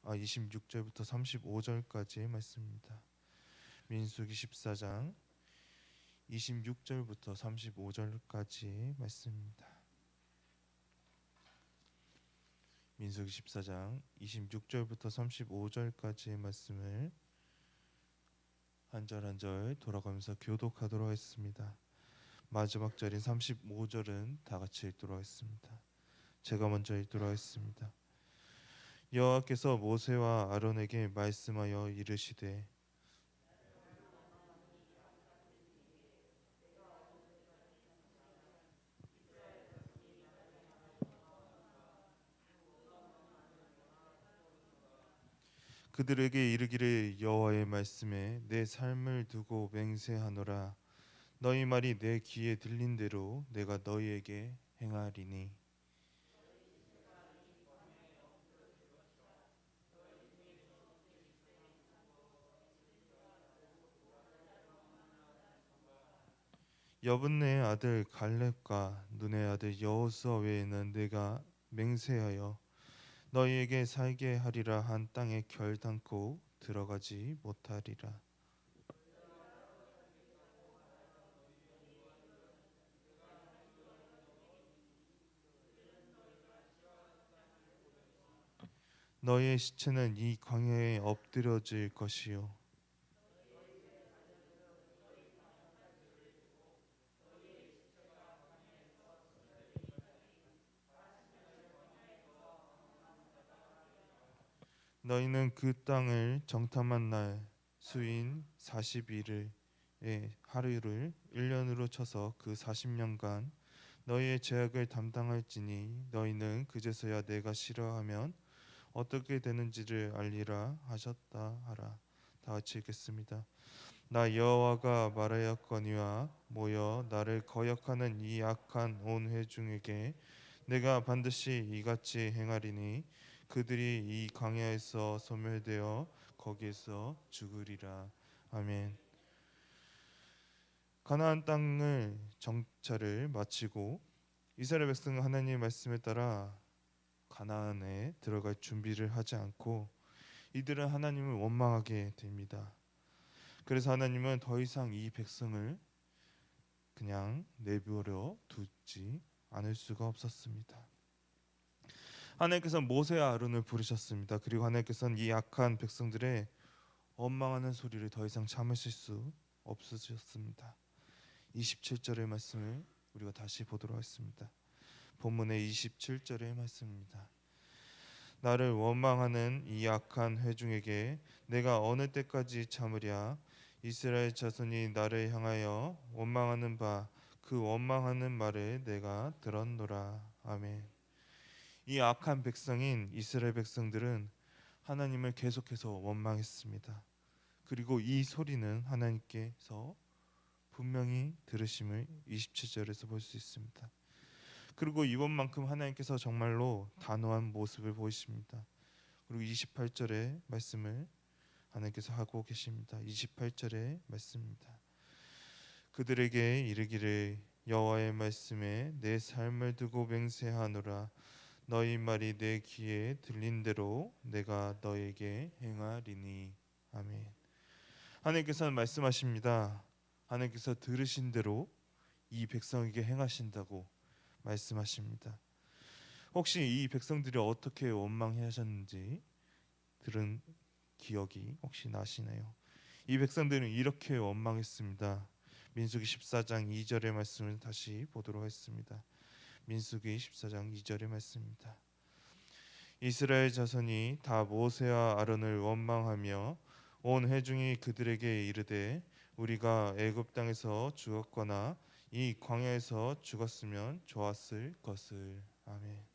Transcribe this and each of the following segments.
26절부터 35절까지의 말씀입니다. 민수기 14장 26절부터 35절까지의 말씀입니다. 민수기 14장 26절부터 35절까지의 말씀을 한 절 한 절 돌아가면서 교독하도록 하겠습니다. 마지막 절인 35절은 다 같이 읽도록 하겠습니다. 제가 먼저 읽도록 하겠습니다. 여호와께서 모세와 아론에게 말씀하여 이르시되 그들에게 이르기를 여호와의 말씀에 내 삶을 두고 맹세하노라. 너희 말이 내 귀에 들린 대로 내가 너희에게 행하리니 여분네 아들 갈렙과 눈의 아들 여호수아 외에는 내가 맹세하여 너희에게 살게 하리라 한 땅에 결단코 들어가지 못하리라. 너희의 시체는 이 광야에 엎드려질 것이요 너희는 그 땅을 정탐한 날 수인 40일을 하루를 1년으로 쳐서 그 40년간 너희의 죄악을 담당할지니 너희는 그제서야 내가 싫어하면 어떻게 되는지를 알리라 하셨다 하라. 다 같이 읽겠습니다. 나 여호와가 말하였거니와 모여 나를 거역하는 이 악한 온 회중에게 내가 반드시 이같이 행하리니 그들이 이 광야에서 소멸되어 거기에서 죽으리라. 아멘. 가나안 땅을 정찰을 마치고 이스라엘 백성은 하나님의 말씀에 따라 가나안에 들어갈 준비를 하지 않고 이들은 하나님을 원망하게 됩니다. 그래서 하나님은 더 이상 이 백성을 그냥 내버려 두지 않을 수가 없었습니다. 하나님께서 모세와 아론을 부르셨습니다. 그리고 하나님께서는 이 악한 백성들의 원망하는 소리를 더 이상 참으실 수 없으셨습니다. 27절의 말씀을 우리가 다시 보도록 하겠습니다. 본문의 27절의 말씀입니다. 나를 원망하는 이 악한 회중에게 내가 어느 때까지 참으랴. 이스라엘 자손이 나를 향하여 원망하는 바 그 원망하는 말을 내가 들었노라. 아멘. 이 악한 백성인 이스라엘 백성들은 하나님을 계속해서 원망했습니다. 그리고 이 소리는 하나님께서 분명히 들으심을 27절에서 볼 수 있습니다. 그리고 이번만큼 하나님께서 정말로 단호한 모습을 보이십니다. 그리고 28절의 말씀을 하나님께서 하고 계십니다. 28절의 말씀입니다. 그들에게 이르기를 여호와의 말씀에 내 삶을 두고 맹세하노라. 너희 말이 내 귀에 들린 대로 내가 너에게 행하리니. 아멘. 하나님께서는 말씀하십니다. 하나님께서 들으신 대로 이 백성에게 행하신다고 말씀하십니다. 혹시 이 백성들이 어떻게 원망하셨는지 들은 기억이 혹시 나시나요? 이 백성들은 이렇게 원망했습니다. 민수기 14장 2절의 말씀을 다시 보도록 하겠습니다. 민수기 14장 2절의 말씀입니다. 이스라엘 자손이 다 모세와 아론을 원망하며 온 회중이 그들에게 이르되 우리가 애굽 땅에서 죽었거나 이 광야에서 죽었으면 좋았을 것을. 아멘.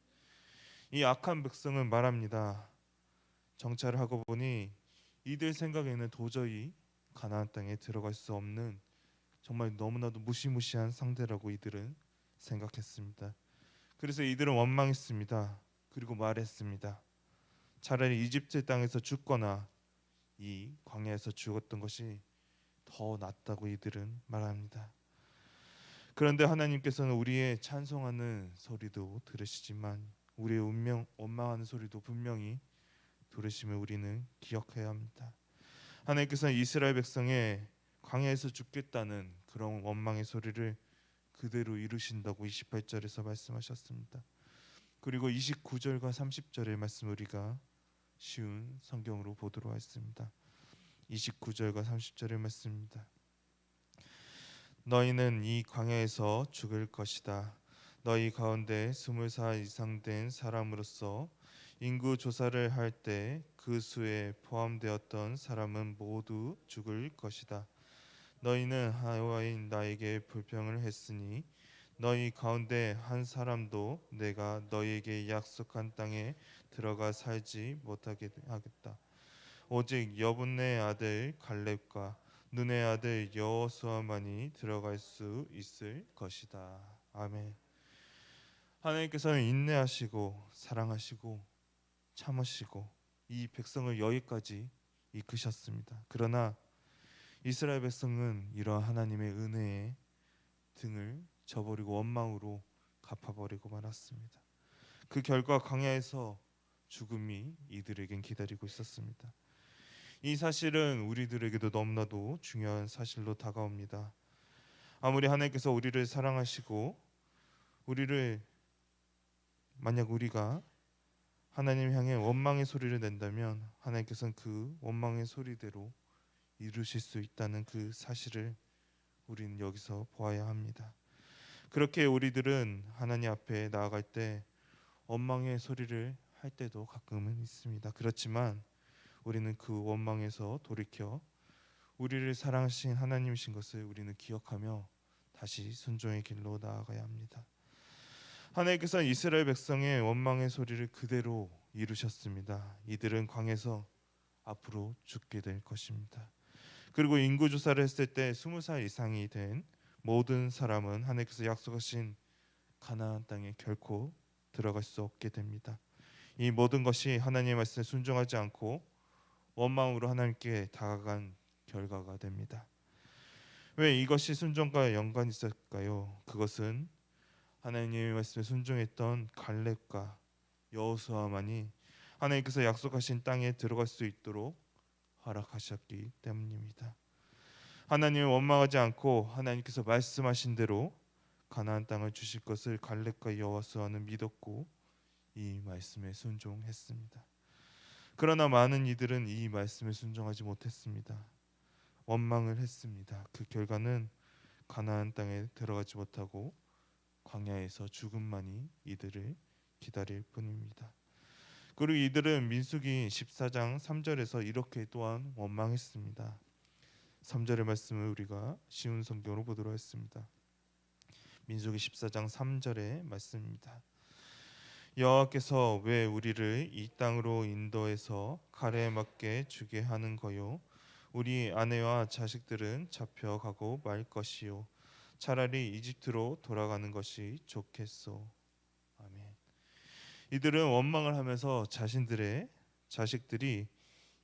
이 악한 백성은 말합니다. 정찰을 하고 보니 이들 생각에는 도저히 가나안 땅에 들어갈 수 없는 정말 너무나도 무시무시한 상대라고 이들은 생각했습니다. 그래서 이들은 원망했습니다. 그리고 말했습니다. 차라리 이집트 땅에서 죽거나 이 광야에서 죽었던 것이 더 낫다고 이들은 말합니다. 그런데 하나님께서는 우리의 찬송하는 소리도 들으시지만 우리의 원망하는 소리도 분명히 그러심을 우리는 기억해야 합니다. 하나님께서는 이스라엘 백성의 광야에서 죽겠다는 그런 원망의 소리를 그대로 이루신다고 28절에서 말씀하셨습니다. 그리고 29절과 30절의 말씀 우리가 쉬운 성경으로 보도록 하겠습니다. 29절과 30절의 말씀입니다. 너희는 이 광야에서 죽을 것이다. 너희 가운데 20살 이상 된 사람으로서 인구 조사를 할 때 그 수에 포함되었던 사람은 모두 죽을 것이다. 너희는 여호와인 나에게 불평을 했으니 너희 가운데 한 사람도 내가 너희에게 약속한 땅에 들어가 살지 못하게 하겠다. 오직 여분네 아들 갈렙과 눈의 아들 여호수아만이 들어갈 수 있을 것이다. 아멘. 하나님께서는 인내하시고 사랑하시고 참으시고 이 백성을 여기까지 이끄셨습니다. 그러나 이스라엘 백성은 이러한 하나님의 은혜에 등을 저버리고 원망으로 갚아버리고 말았습니다. 그 결과 광야에서 죽음이 이들에겐 기다리고 있었습니다. 이 사실은 우리들에게도 너무나도 중요한 사실로 다가옵니다. 아무리 하나님께서 우리를 사랑하시고 우리를 만약 우리가 하나님 향해 원망의 소리를 낸다면 하나님께서는 그 원망의 소리대로 이루실 수 있다는 그 사실을 우리는 여기서 보아야 합니다. 그렇게 우리들은 하나님 앞에 나아갈 때 원망의 소리를 할 때도 가끔은 있습니다. 그렇지만 우리는 그 원망에서 돌이켜 우리를 사랑하신 하나님이신 것을 우리는 기억하며 다시 순종의 길로 나아가야 합니다. 하나님께서 이스라엘 백성의 원망의 소리를 그대로 이루셨습니다. 이들은 광야에서 앞으로 죽게 될 것입니다. 그리고 인구 조사를 했을 때 20살 이상이 된 모든 사람은 하나님께서 약속하신 가나안 땅에 결코 들어갈 수 없게 됩니다. 이 모든 것이 하나님의 말씀에 순종하지 않고 원망으로 하나님께 다가간 결과가 됩니다. 왜 이것이 순종과 연관이 있을까요? 그것은 하나님의 말씀에 순종했던 갈렙과 여호수아만이 하나님께서 약속하신 땅에 들어갈 수 있도록 허락하셨기 때문입니다. 하나님을 원망하지 않고 하나님께서 말씀하신 대로 가나안 땅을 주실 것을 갈렙과 여호수아는 믿었고 이 말씀에 순종했습니다. 그러나 많은 이들은 이 말씀에 순종하지 못했습니다. 원망을 했습니다. 그 결과는 가나안 땅에 들어가지 못하고 광야에서 죽음만이 이들을 기다릴 뿐입니다. 그리고 이들은 민수기 14장 3절에서 이렇게 또한 원망했습니다. 3절의 말씀을 우리가 쉬운 성경으로 보도록 하겠습니다. 민수기 14장 3절의 말씀입니다. 여호와께서 왜 우리를 이 땅으로 인도해서 칼에 맞게 주게 하는 거요? 우리 아내와 자식들은 잡혀가고 말 것이요. 차라리 이집트로 돌아가는 것이 좋겠소. 아멘. 이들은 원망을 하면서 자신들의 자식들이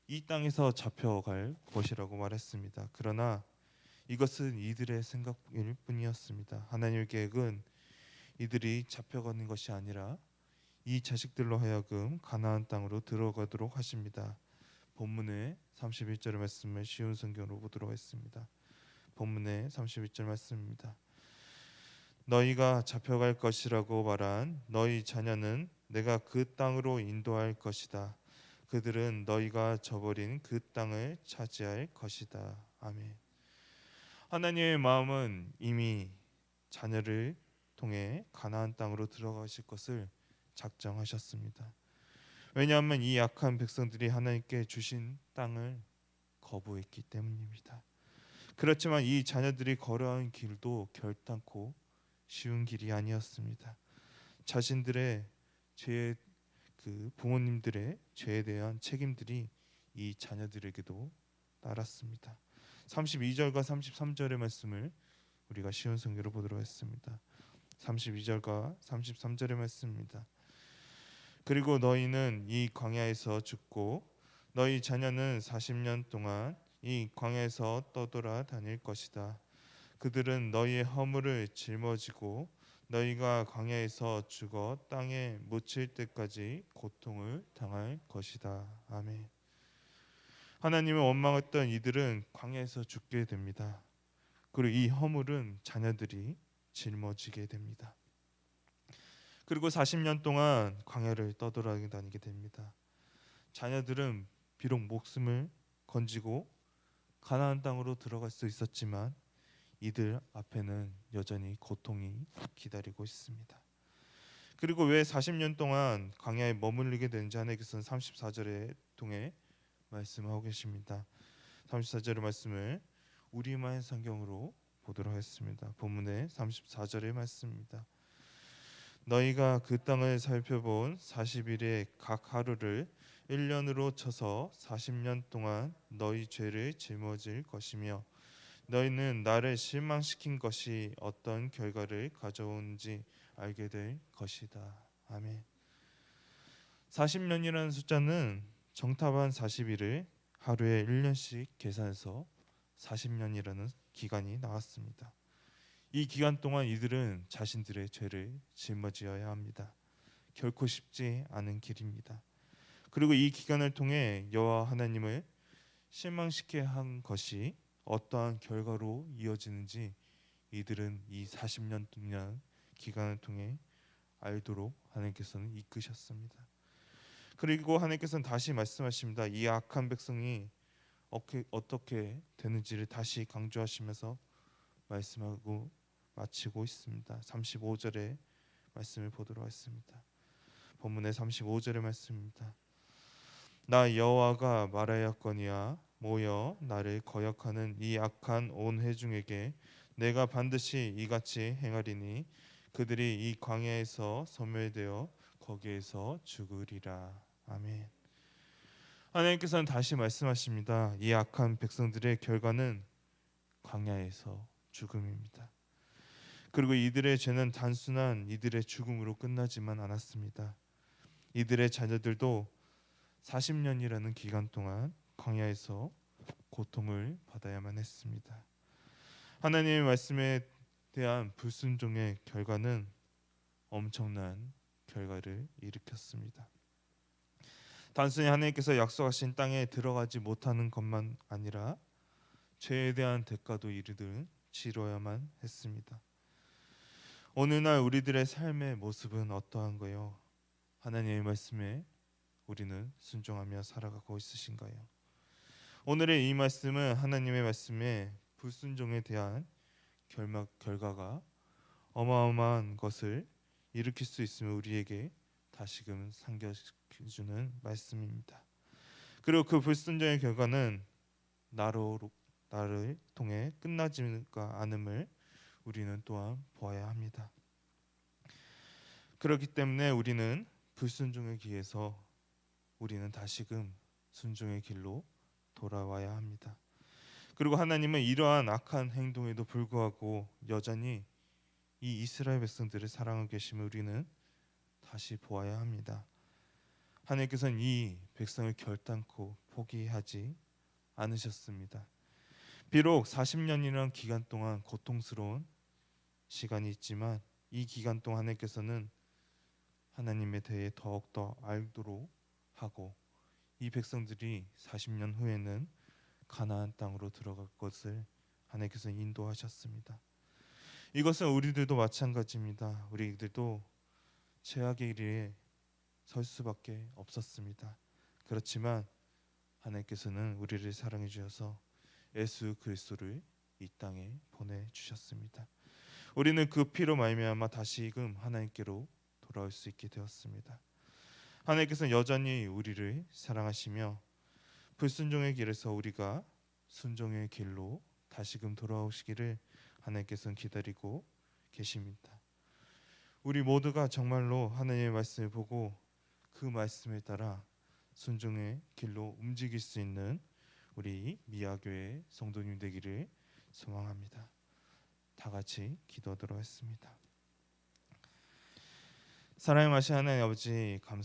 이 땅에서 잡혀갈 것이라고 말했습니다. 그러나 이것은 이들의 생각일 뿐이었습니다. 하나님의 계획은 이들이 잡혀가는 것이 아니라 이 자식들로 하여금 가나안 땅으로 들어가도록 하십니다. 본문의 31절 말씀을 쉬운 성경으로 보도록 하겠습니다. 본문의 31절 말씀입니다. 너희가 잡혀갈 것이라고 말한 너희 자녀는 내가 그 땅으로 인도할 것이다. 그들은 너희가 저버린 그 땅을 차지할 것이다. 아멘. 하나님의 마음은 이미 자녀를 통해 가나안 땅으로 들어가실 것을 작정하셨습니다. 왜냐하면 이 약한 백성들이 하나님께 주신 땅을 거부했기 때문입니다. 그렇지만 이 자녀들이 걸어온 길도 결단코 쉬운 길이 아니었습니다. 자신들의 죄, 그 부모님들의 죄에 대한 책임들이 이 자녀들에게도 따랐습니다. 32절과 33절의 말씀을 우리가 쉬운 성경으로 보도록 하겠습니다. 32절과 33절의 말씀입니다. 그리고 너희는 이 광야에서 죽고 너희 자녀는 40년 동안 이 광야에서 떠돌아 다닐 것이다. 그들은 너희의 허물을 짊어지고 너희가 광야에서 죽어 땅에 묻힐 때까지 고통을 당할 것이다. 아멘. 하나님을 원망했던 이들은 광야에서 죽게 됩니다. 그리고 이 허물은 자녀들이 짊어지게 됩니다. 그리고 40년 동안 광야를 떠돌아다니게 됩니다. 자녀들은 비록 목숨을 건지고 가나안 땅으로 들어갈 수 있었지만 이들 앞에는 여전히 고통이 기다리고 있습니다. 그리고 왜 40년 동안 광야에 머물게 되는지 하나님께서는 34절에 통해 말씀하고 계십니다. 34절의 말씀을 우리말 성경으로 보도록 하겠습니다. 본문의 34절의 말씀입니다. 너희가 그 땅을 살펴본 40일의 각 하루를 1년으로 쳐서 40년 동안 너희 죄를 짊어질 것이며 너희는 나를 실망시킨 것이 어떤 결과를 가져오는지 알게 될 것이다. 아멘. 40년이라는 숫자는 정답한 40일을 하루에 1년씩 계산해서 40년이라는 기간이 나왔습니다. 이 기간 동안 이들은 자신들의 죄를 짊어져야 합니다. 결코 쉽지 않은 길입니다. 그리고 이 기간을 통해 여호와 하나님을 실망시게 한 것이 어떠한 결과로 이어지는지 이들은 이 40년 동안 기간을 통해 알도록 하나님께서는 이끄셨습니다. 그리고 하나님께서는 다시 말씀하십니다. 이 악한 백성이 어떻게 되는지를 다시 강조하시면서 말씀하고 마치고 있습니다. 35절의 말씀을 보도록 하겠습니다. 본문의 35절의 말씀입니다. 나 여호와가 말하였거니와 모여 나를 거역하는 이 악한 온 회중에게 내가 반드시 이같이 행하리니 그들이 이 광야에서 소멸되어 거기에서 죽으리라. 아멘. 하나님께서는 다시 말씀하십니다. 이 악한 백성들의 결과는 광야에서 죽음입니다. 그리고 이들의 죄는 단순한 이들의 죽음으로 끝나지만 않았습니다. 이들의 자녀들도 40년이라는 기간 동안 광야에서 고통을 받아야만 했습니다. 하나님의 말씀에 대한 불순종의 결과는 엄청난 결과를 일으켰습니다. 단순히 하나님께서 약속하신 땅에 들어가지 못하는 것만 아니라 죄에 대한 대가도 이르들 치러야만 했습니다. 오늘날 우리들의 삶의 모습은 어떠한가요? 하나님의 말씀에 우리는 순종하며 살아가고 있으신가요? 오늘의 이 말씀은 하나님의 말씀에 불순종에 대한 결과가 어마어마한 것을 일으킬 수 있음을 우리에게 다시금 상기해주는 말씀입니다. 그리고 그 불순종의 결과는 나를 통해 끝나지가 않음을 우리는 또한 보아야 합니다. 그렇기 때문에 우리는 불순종의 길에서 우리는 다시금 순종의 길로 돌아와야 합니다. 그리고 하나님은 이러한 악한 행동에도 불구하고 여전히 이 이스라엘 백성들을 사랑하고 계심을 우리는 다시 보아야 합니다. 하나님께서는 이 백성을 결단코 포기하지 않으셨습니다. 비록 40년이라는 기간 동안 고통스러운 시간이 있지만 이 기간 동안 하나님께서는 하나님에 대해 더욱더 알도록 하고 이 백성들이 40년 후에는 가나안 땅으로 들어갈 것을 하나님께서 인도하셨습니다. 이것은 우리들도 마찬가지입니다. 우리들도 죄악의 길에 설 수밖에 없었습니다. 그렇지만 하나님께서는 우리를 사랑해 주셔서 예수 그리스도를 이 땅에 보내주셨습니다. 우리는 그 피로 말미암아 다시금 하나님께로 돌아올 수 있게 되었습니다. 하나님께서는 여전히 우리를 사랑하시며 불순종의 길에서 우리가 순종의 길로 다시금 돌아오시기를 하나님께서는 기다리고 계십니다. 우리 모두가 정말로 하나님의 말씀을 보고 그 말씀에 따라 순종의 길로 움직일 수 있는 우리 미아교회 성도님 되기를 소망합니다. 다 같이 기도하도록 하겠습니다. 사랑하신 하나님 아버지 감사합니다.